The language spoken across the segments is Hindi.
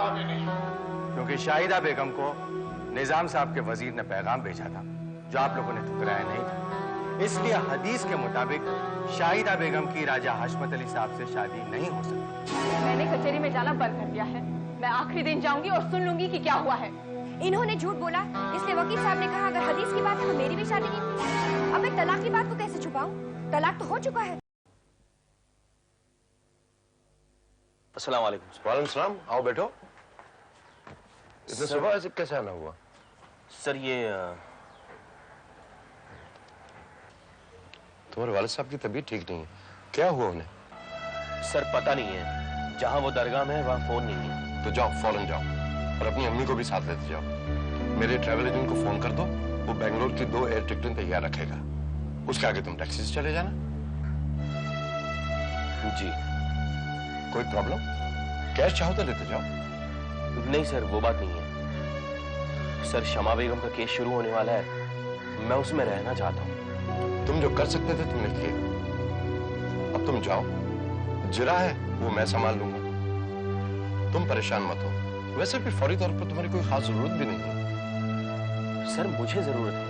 शादी नहीं। क्योंकि शाहिदा बेगम को निजाम साहब के वजीर ने पैगाम भेजा था जो आप लोगों ने ठुकराया नहीं था, इसलिए हदीस के मुताबिक शाहिदा बेगम की राजा हशमत अली साहब से शादी नहीं हो सकती। मैंने कचहरी में जाना बंद कर दिया है। मैं आखिरी दिन जाऊंगी और सुन लूंगी कि क्या हुआ है। इन्होंने झूठ बोला, इसलिए वकील साहब ने कहा अगर हदीस की बात है तो मेरी भी शादी नहीं हुई। अब मैं तलाक की बात को कैसे छुपाऊं? तलाक तो हो चुका है। अस्सलाम वालेकुम। वालेकुम सलाम, आओ बैठो। इतने सुबह ऐसे कैसे आना हुआ? सर ये तुम्हारे वालिद साहब की तबीयत ठीक नहीं है, क्या हुआ उन्हें? सर पता नहीं है, जहां वो दरगाह में है वहां फोन नहीं है। तो जाओ, फौरन जाओ और अपनी अम्मी को भी साथ लेते जाओ। मेरे ट्रैवल एजेंट को फोन कर दो, वो बेंगलोर की 2 एयर टिकटें तैयार रखेगा। उसके आगे तुम टैक्सी से चले जाना। जी। कोई प्रॉब्लम? कैश चाहो तो लेते जाओ। नहीं सर, वो बात नहीं है। सर शमा बेगम का केस शुरू होने वाला है, मैं उसमें रहना चाहता हूँ। तुम जो कर सकते थे तुमने किया, अब तुम जाओ। जिरा है वो मैं संभाल लूंगा, तुम परेशान मत हो। वैसे भी फौरी तौर पर तुम्हारी कोई खास जरूरत भी नहीं है। सर मुझे जरूरत है,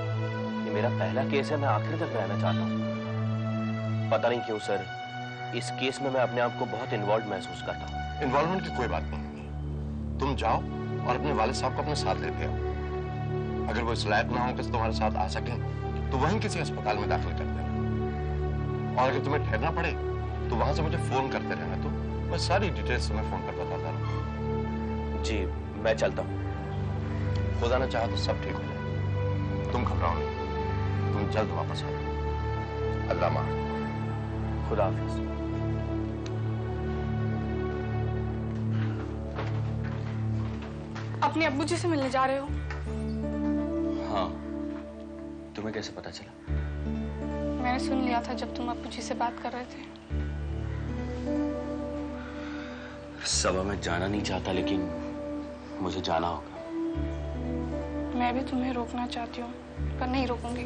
ये मेरा पहला केस है, मैं आखिर तक रहना चाहता हूँ। पता नहीं क्यों सर, इस केस में मैं अपने आप को बहुत इन्वॉल्व महसूस करता हूँ। इन्वॉल्वमेंट की कोई बात नहीं होगी। तुम जाओ और अपने वालिद साहब को अपने साथ लेते आओ। अगर वो इस लायक ना हो कि तुम्हारे साथ आ सकें तो वहीं किसी अस्पताल में दाखिल कर देना। और अगर तुम्हें ठहरना पड़े तो वहां से मुझे फोन करते रहना, तो मैं सारी डिटेल्स तुम्हें फोन पर बताता रहूंगा। जी मैं चलता हूँ। खुदा ना चाहा तो सब ठीक हो जाए। तुम घबराओ नहीं, तुम जल्द वापस आ जाओ। अल्लाह माफ। खुदा हाफिज। अपने अब्बू जी से मिलने जा रहे हो? हाँ, तुम्हें कैसे पता चला? मैंने सुन लिया था जब तुम अब्बू जी से बात कर रहे थे। सभा में जाना नहीं चाहता, लेकिन मुझे जाना होगा। मैं भी तुम्हें रोकना चाहती हूँ, पर नहीं रोकूंगी।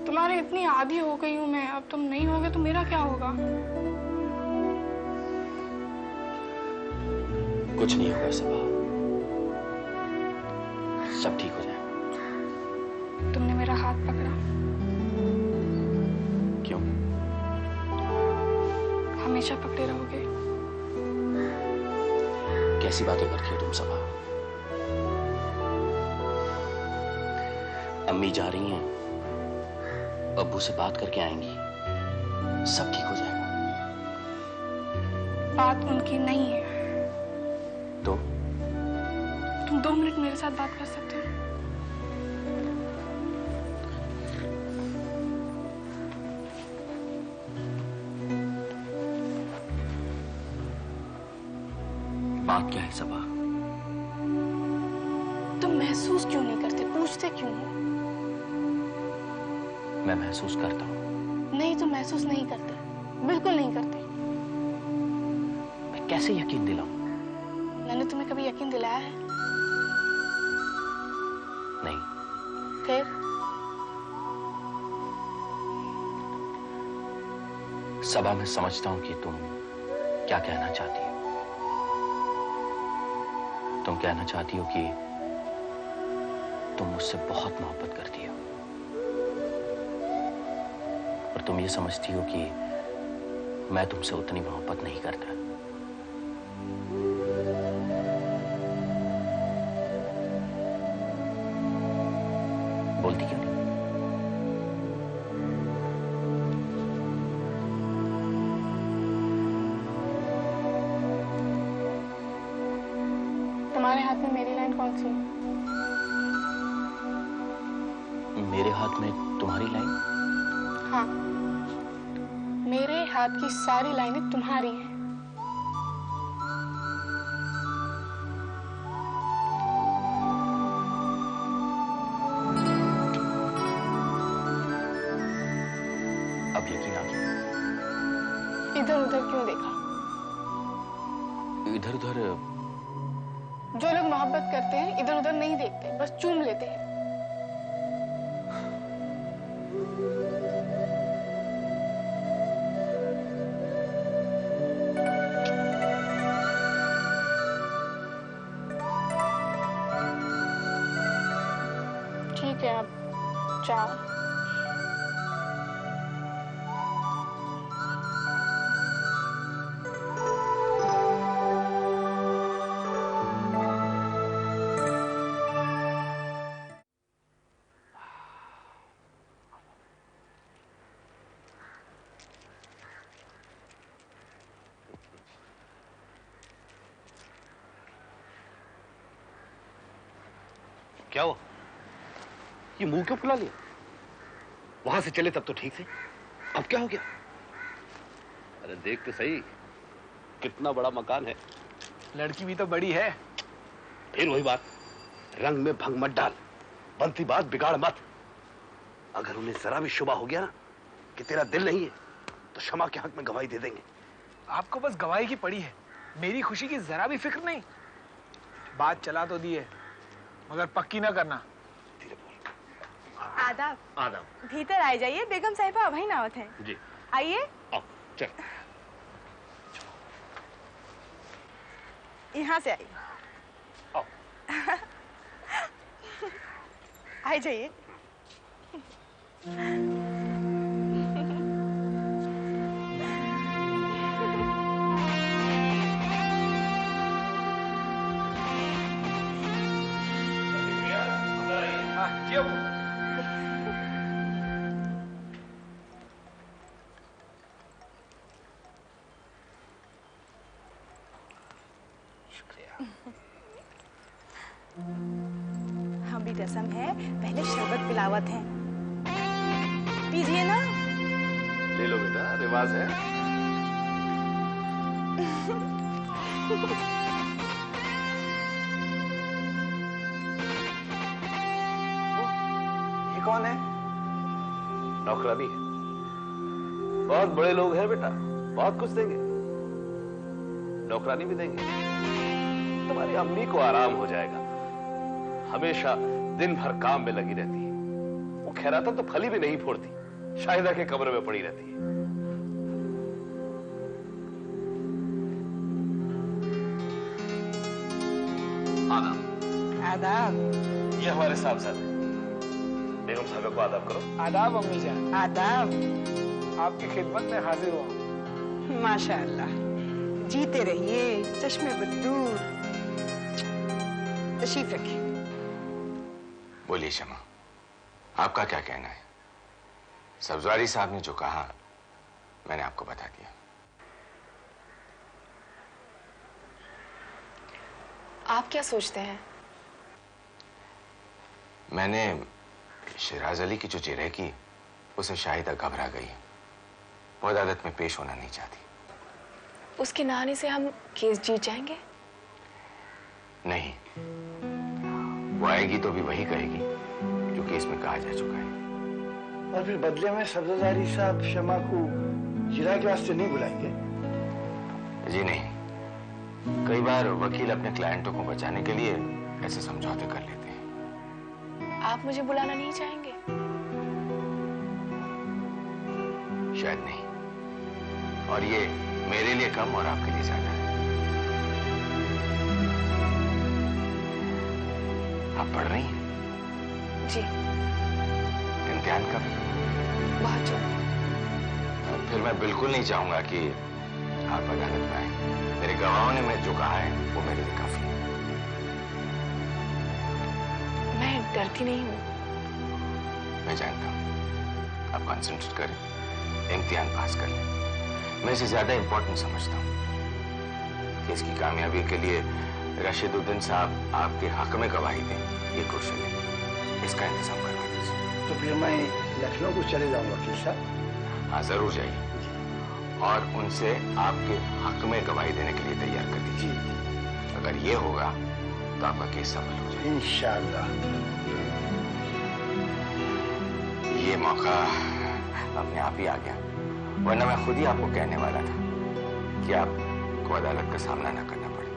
तुम्हारे इतनी आदी हो गई हूँ मैं, अब तुम नहीं होगे तो मेरा क्या होगा? कुछ नहीं होगा सभा, सब ठीक हो जाएगा। तुमने मेरा हाथ पकड़ा। क्यों? हमेशा पकड़े रहोगे। कैसी बातें करती हो तुम सभा? अम्मी जा रही हैं, अब्बू से बात करके आएंगी, सब ठीक हो जाएगा। बात उनकी नहीं है। तो तुम 2 मिनट मेरे साथ बात कर सकते हो? बात क्या है सबा? तुम महसूस क्यों नहीं करते? पूछते क्यों हो? मैं महसूस करता हूँ। नहीं, तुम महसूस नहीं करते, बिल्कुल नहीं करते। मैं कैसे यकीन दिलाऊं? मैंने तुम्हें कभी यकीन दिलाया है? नहीं। फिर? सबा मैं समझता हूं कि तुम क्या कहना चाहती हो। तुम कहना चाहती हो कि तुम मुझसे बहुत मोहब्बत करती हो, और तुम ये समझती हो कि मैं तुमसे उतनी मोहब्बत नहीं करता। बोलती क्यों नहीं? तुम्हारे हाथ में मेरी लाइन कौन सी है? मेरे हाथ में तुम्हारी लाइन? हाँ, मेरे हाथ की सारी लाइनें तुम्हारी हैं। अब यकीन आ गया? इधर उधर क्यों देखा? इधर उधर? जो लोग मोहब्बत करते हैं इधर उधर नहीं देखते, बस चूम लेते हैं। ठीक है, अब जाओ। क्या हुआ? ये मुंह क्यों फुला लिया? वहां से चले तब तो ठीक थे, अब क्या हो गया? अरे देख तो सही, कितना बड़ा मकान है। लड़की भी तो बड़ी है। फिर वही बात, रंग में भंग मत डाल, बनती बात बिगाड़ मत। अगर उन्हें जरा भी शुबा हो गया ना कि तेरा दिल नहीं है, तो क्षमा के हक में गवाही दे देंगे। आपको बस गवाही की पड़ी है, मेरी खुशी की जरा भी फिक्र नहीं। बात चला तो दी है, मगर पक्की ना करना। धीरे बोल। आदाब। आदाब। भीतर आ जाइए, बेगम साहिबा अभी ना होते हैं। जी आइए। आओ, चल। यहाँ से आइए। आओ। आ जाइए। क्यों? हम भी रस्म है, पहले शरबत पिलावत हैं। पीजिए ना। ले लो बेटा, रिवाज है। ये कौन है? नौकरानी है। बहुत बड़े लोग हैं बेटा, बहुत कुछ देंगे। नौकरानी भी देंगे। तुम्हारी अम्मी को आराम हो जाएगा, हमेशा दिन भर काम में लगी रहती है। वो खैराता तो फली भी नहीं फोड़ती, शाहिदा के कमरे में पड़ी रहती है। आदाब। आदाब। ये हमारे साहब साहब हैं। बेगम साहब को आदाब करो। आदाब अम्मी जान। आदाब। आपकी खिदमत में हाजिर हुआ। माशाअल्लाह, जीते रहिए, चश्मे बदूर। तशरीफ रखिए। बोलिए शमा, आपका क्या कहना है? सब्जवारी साहब ने जो कहा मैंने आपको बता दिया। आप क्या सोचते हैं? मैंने शिराज अली की जो जिरह की, उसे शाहिदा घबरा गई। वो अदालत में पेश होना नहीं चाहती। उसके ना आने से हम केस जीत जाएंगे? नहीं, वो आएगी तो भी वही कहेगी जो केस में कहा जा चुका है। और फिर बदले में सब्जदारी साहब शमा को जिरा के वास्ते नहीं बुलाएंगे? जी नहीं, कई बार वकील अपने क्लाइंटों को बचाने के लिए ऐसे समझौते कर लेते हैं। आप मुझे बुलाना नहीं चाहेंगे? शायद नहीं, और ये मेरे लिए कम और आपके लिए ज्यादा है। आप पढ़ रही हैं? जी। इम्तिहान कब? बहुत जल्द। फिर मैं बिल्कुल नहीं चाहूंगा कि आप अदालत में आए। मेरे गवाहों ने मैं जो कहा है वो मेरे लिए काफी है। मैं डरती नहीं हूँ। मैं जानता हूँ। आप कंसंट्रेट करें, इम्तिहान पास कर लें। मैं इसे ज्यादा इंपॉर्टेंट समझता हूँ कि इसकी कामयाबी के लिए रशीदुद्दीन साहब आपके हक में गवाही दें। ये कुर्सी है, इसका इंतजाम करवा दीजिए। तो फिर मैं लखनऊ को चले जाऊंगा वकील साहब। हाँ, जरूर जाइए और उनसे आपके हक में गवाही देने के लिए तैयार कर दीजिए। अगर ये होगा तो आपका केस सफल हो जाएगा इंशाअल्लाह। ये मौका अपने आप ही आ गया, वरना मैं खुद ही आपको कहने वाला था कि आपको अदालत का सामना ना करना पड़े,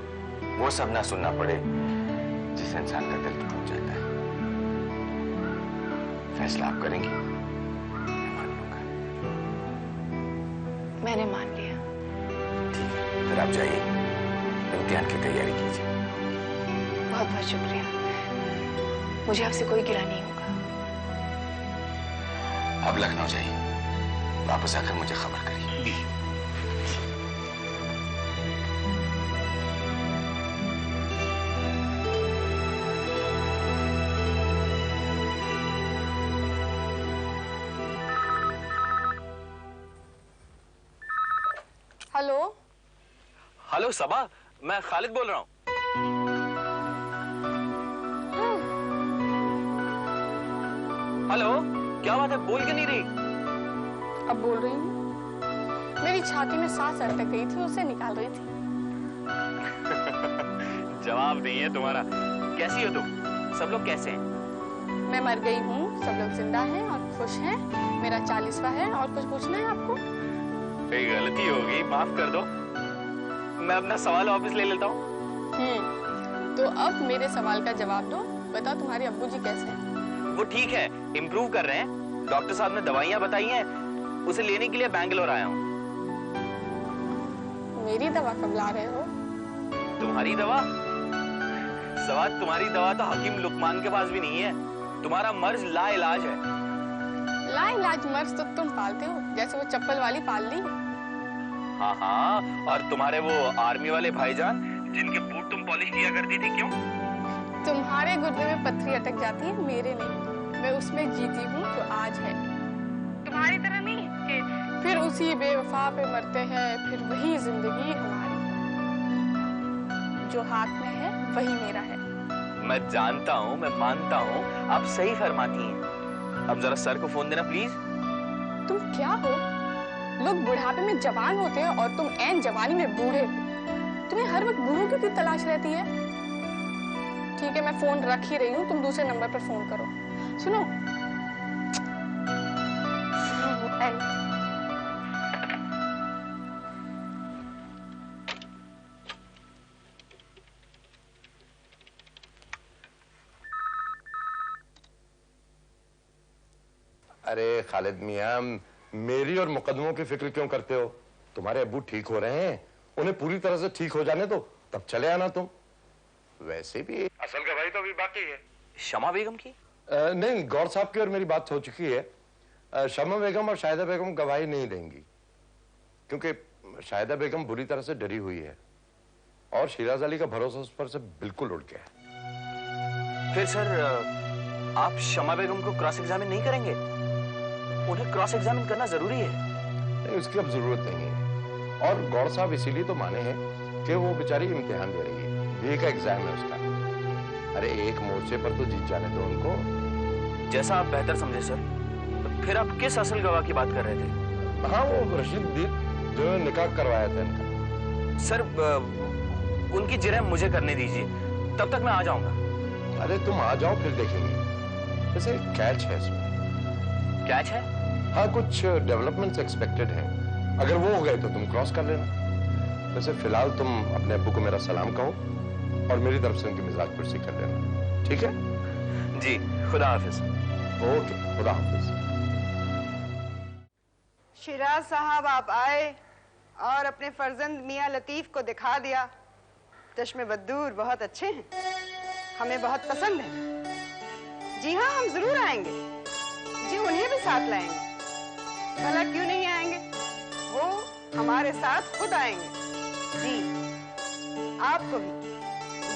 वो सब ना सुनना पड़े जिससे इंसान का दिल टूट जाता है। फैसला आप करेंगी, मैं मान लूंगा। मैंने मान लिया। ठीक है, फिर आप जाइए, इम्तिहान की तैयारी कीजिए। बहुत बहुत शुक्रिया। मुझे आपसे कोई गिला नहीं होगा। अब लखनऊ जाइए, वापस आकर मुझे खबर करिए। हेलो। हेलो सबा, मैं खालिद बोल रहा हूँ। हेलो, क्या बात है, बोल क्यों नहीं रही? अब बोल रही हूँ। मेरी छाती में सांस अटक गई थी, उसे निकाल रही थी। जवाब नहीं है तुम्हारा। कैसी हो तुम? सब लोग कैसे हैं? मैं मर गई हूँ, सब लोग जिंदा हैं और खुश हैं। मेरा 40वां है। और कुछ पूछना है आपको? कोई गलती होगी, माफ कर दो। मैं अपना सवाल वापस ले लेता हूँ। तो अब मेरे सवाल का जवाब दो। बताओ, तुम्हारे अब्बू जी कैसे हैं? वो ठीक है, इम्प्रूव कर रहे हैं। डॉक्टर साहब ने दवाइयाँ बताई हैं, उसे लेने के लिए बैंगलोर आया हूँ। मेरी दवा कब ला रहे हो? तुम्हारी दवा? सवाल, तुम्हारी दवा तो हकीम लुकमान के पास भी नहीं है। तुम्हारा मर्ज लाइलाज है। लाइलाज मर्ज तो तुम पालते हो, जैसे वो चप्पल वाली पाल ली। हाँ हाँ, और तुम्हारे वो आर्मी वाले भाईजान जिनके बूट तुम पॉलिश किया करती थी, क्यों? तुम्हारे गुर्दे में पत्थरी अटक जाती है, मेरे नहीं। मैं उसमें जीती हूँ जो आज है। तुम्हारी तरह नहीं कि फिर उसी बेवफा पे मरते हैं, फिर वही जिंदगी हमारी। जो हाथ में है वही मेरा है। मैं जानता हूँ, मैं मानता हूँ, आप सही फरमाती हैं। अब जरा सर को फोन देना प्लीज। तुम क्या हो? लोग बुढ़ापे में जवान होते हैं और तुम ऐन जवानी में बूढ़े। तुम्हें हर वक्त बूढ़ों की तलाश रहती है। ठीक है, मैं फोन रख ही रही हूँ, तुम दूसरे नंबर पर फोन करो। सुनो, अरे खालिद मियां, मेरी और मुकदमों की फिक्र क्यों करते हो? तुम्हारे अब्बू ठीक हो रहे हैं, उन्हें पूरी तरह से ठीक हो जाने दो, तब चले आना तुम। वैसे भी असल गवाही तो अभी बाकी है। शमा बेगम की? नहीं, गौर साहब की और मेरी बात हो चुकी है। शमा बेगम और शाहिदा बेगम गवाही नहीं देंगी, क्योंकि शाहिदा बेगम बुरी तरह से डरी हुई है और शिराज अली का भरोसा उस पर से बिल्कुल उड़ गया है। फिर सर, आप शमा बेगम को क्रॉस एग्जामिन नहीं करेंगे? उन्हें क्रॉस एग्जामिन करना जरूरी है। नहीं, उसकी अब जरूरत नहीं है। और गौर साहब इसीलिए तो माने हैं कि वो बेचारी इम्तिहान दे रही है, ये का एग्जाम है उसका। अरे एक मोर्चे पर तो जीत जाने दो उनको। जैसा आप बेहतर समझे सर। तो फिर आप किस असल गवाह की बात कर रहे थे? हाँ, वो रशीद दीप जो निकाह करवाया था इनका। सर, उनकी जिरह मुझे करने दीजिए, तब तक मैं आ जाऊंगा। अरे तुम आ जाओ, फिर देखेंगे। वैसे कैच है इसमें। कैच है? हाँ, कुछ डेवलपमेंट्स एक्सपेक्टेड हैं। अगर वो हो गए तो तुम क्रॉस कर लेना। वैसे फिलहाल तुम अपने अब्बू को मेरा सलाम कहो और मेरी तरफ से उनकी मिजाज पुरसी कर लेना, ठीक है? जी, खुदा हाफिज। ओके, खुदा हाफिज। शिराज साहब, आप आए और अपने फर्जंद मियां लतीफ को दिखा दिया। चश्मे बद्दूर बहुत अच्छे हैं, हमें बहुत पसंद है। जी हाँ, हम जरूर आएंगे जी, उन्हें भी साथ लाएंगे। भला क्यों नहीं आएंगे? वो हमारे साथ खुद आएंगे जी, आपको भी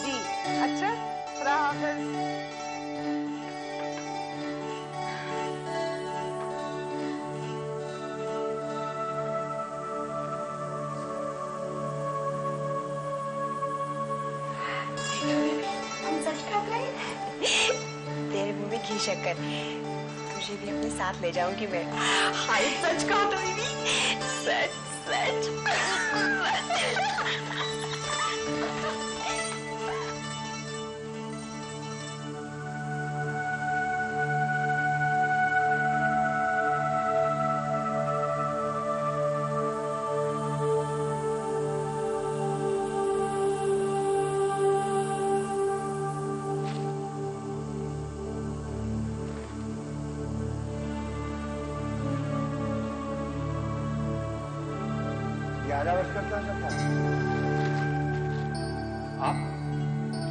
जी। अच्छा, खुदा हाफिज। हम सच खा गए। तेरे मुंह में घी शक्कर, तुझे भी अपने साथ ले जाऊंगी मैं। हाय, सच कहा तो सच सच।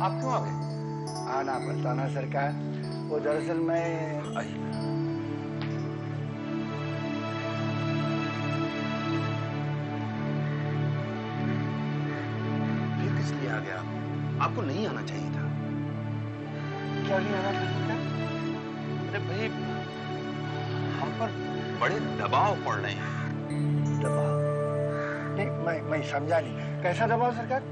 आप क्यों आ गए? आना पड़ता ना सरकार, वो दरअसल मैं किस लिए आ गया? आपको नहीं आना चाहिए था। क्या नहीं आना था सरकार? अरे भाई, हम पर बड़े दबाव पड़ रहे हैं। दबाव? नहीं, मैं समझा नहीं। कैसा दबाव सरकार?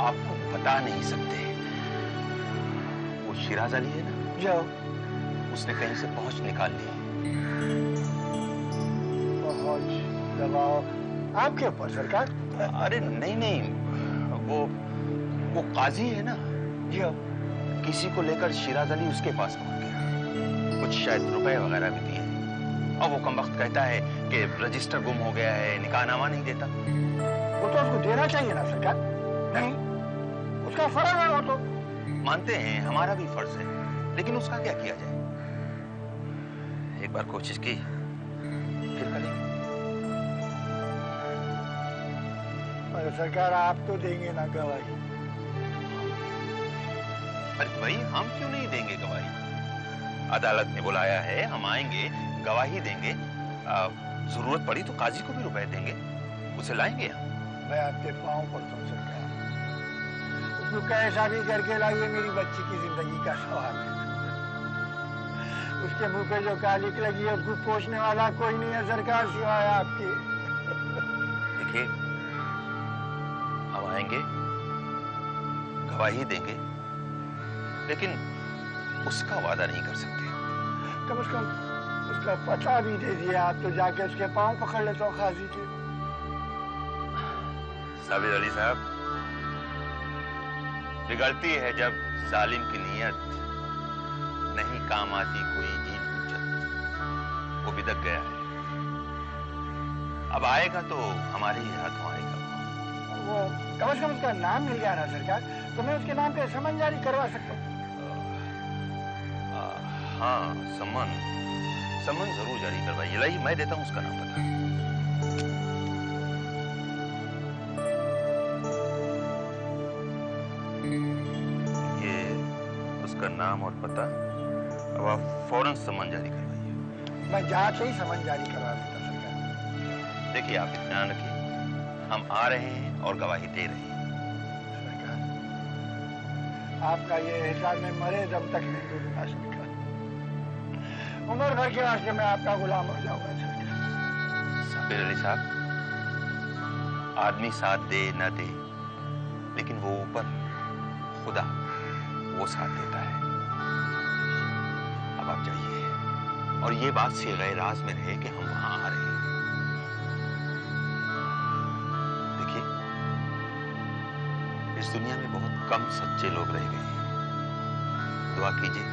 आपको बता नहीं सकते। वो शिराज अली है ना, जो उसने कहीं से पहुंच निकाल ली। बहुत दबाव आपके ऊपर सरकार? अरे नहीं, वो काजी है ना, जो किसी को लेकर शिराज अली उसके पास पहुंच गया। कुछ शायद रुपए वगैरह भी दिए। और वो कमबख्त कहता है कि रजिस्टर गुम हो गया है, निकाहनामा नहीं देता। वो तो उसको देना चाहिए ना सरकार? नहीं, उसका फर्ज है वो तो। मानते हैं, हमारा भी फर्ज है, लेकिन उसका क्या किया जाए? एक बार कोशिश की, फिर करेंगे। मगर सरकार आप तो देंगे ना गवाही? अरे भाई, हम क्यों नहीं देंगे गवाही? अदालत ने बुलाया है, हम आएंगे, गवाही देंगे। जरूरत पड़ी तो काजी को भी रुपए देंगे, उसे लाएंगे हम। मैं आपके पांव पड़ता हूँ सरकार। उसको कैसा भी करके लाइए, मेरी बच्ची की जिंदगी का सवाल है। उसके मुंह पे जो कालिक लगी है, उसको पोषने वाला कोई नहीं है सरकार सिवाय आपके। देखिए, हम आएंगे, गवाही देंगे, लेकिन उसका वादा नहीं कर सकते। कम से कम उसका पता भी दे दिया आप, तो जाके उसके पांव पकड़ लेता हूँ काजी के। साबिर अली साहब, बिगड़ती है जब जालिम की नीयत, नहीं काम आती कोई हीन हुज्जत। वो बिदक गया है, अब आएगा तो हमारे ही हाथों आएगा। वो कम से कम उसका नाम मिल गया ना सरकार, तो मैं उसके नाम पे समन जारी करवा सकता हूँ। हाँ, समन जरूर जारी करवाइए। लाइए, मैं देता हूँ उसका नाम पता। ये उसका नाम और पता। अब आप फौरन समन जारी करवाइए। मैं जाके ही समन जारी करवा देता सरकार। देखिए, आप इत्मीनान रखिए, हम आ रहे हैं और गवाही दे रहे हैं। सरकार, आपका ये एहसान में मरे दम तक नहीं भूलूंगा सरकार। उम्र भर के वास्ते मैं आपका गुलाम हो जाऊंगा सरकार। साबिर अली साहब, आदमी साथ दे न दे, लेकिन वो ऊपर खुदा, वो साथ देता है। अब आप जाइए, और ये बात सीग़े राज में रहे कि हम वहां आ रहे हैं। देखिए, इस दुनिया में बहुत कम सच्चे लोग रह गए हैं। दुआ कीजिए,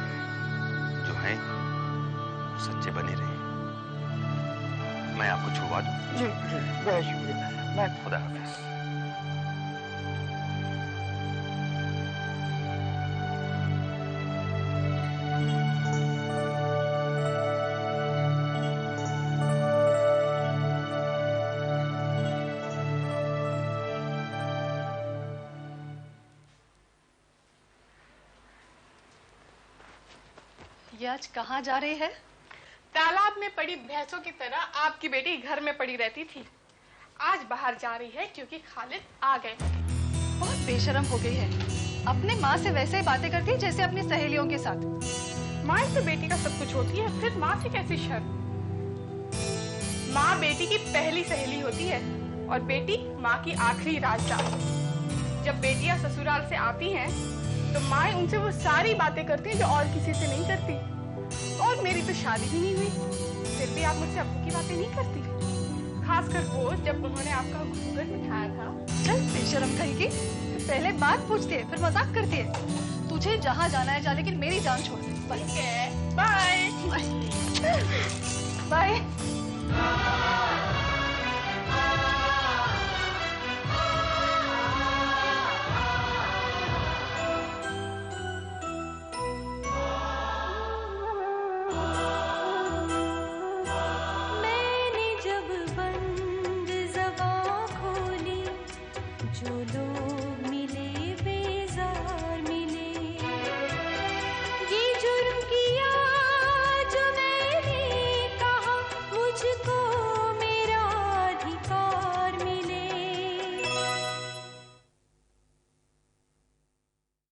जो हैं सच्चे बने रहे। मैं आपको छुड़वा दूं? जी, बहुत शुक्रिया। मैं खुदा हाफिज। ये आज कहाँ जा रही है? तालाब में पड़ी भैंसों की तरह आपकी बेटी घर में पड़ी रहती थी। आज बाहर जा रही है क्योंकि खालिद आ गए। बहुत बेशर्म हो गई है। अपने माँ से वैसे ही बातें करती है जैसे अपनी सहेलियों के साथ। माँ से बेटी का सब कुछ होती है, फिर माँ से कैसी शर्म? माँ बेटी की पहली सहेली होती है और बेटी माँ की आखिरी राजदार। जब बेटियां ससुराल से आती हैं तो माँ उनसे वो सारी बातें करती हैं जो और किसी से नहीं करती। और मेरी तो शादी भी नहीं हुई, फिर भी आप मुझसे अब्बू की बातें नहीं करती, खासकर वो जब उन्होंने आपका घूंघट उठाया था। चल बेशर्म कहेगी, तो पहले बात पूछती है फिर मजाक करती है। तुझे जहाँ जाना है जा, लेकिन मेरी जान छोड़ दे। Bye bye. मैंने जब बंद ज़बां खोली, जो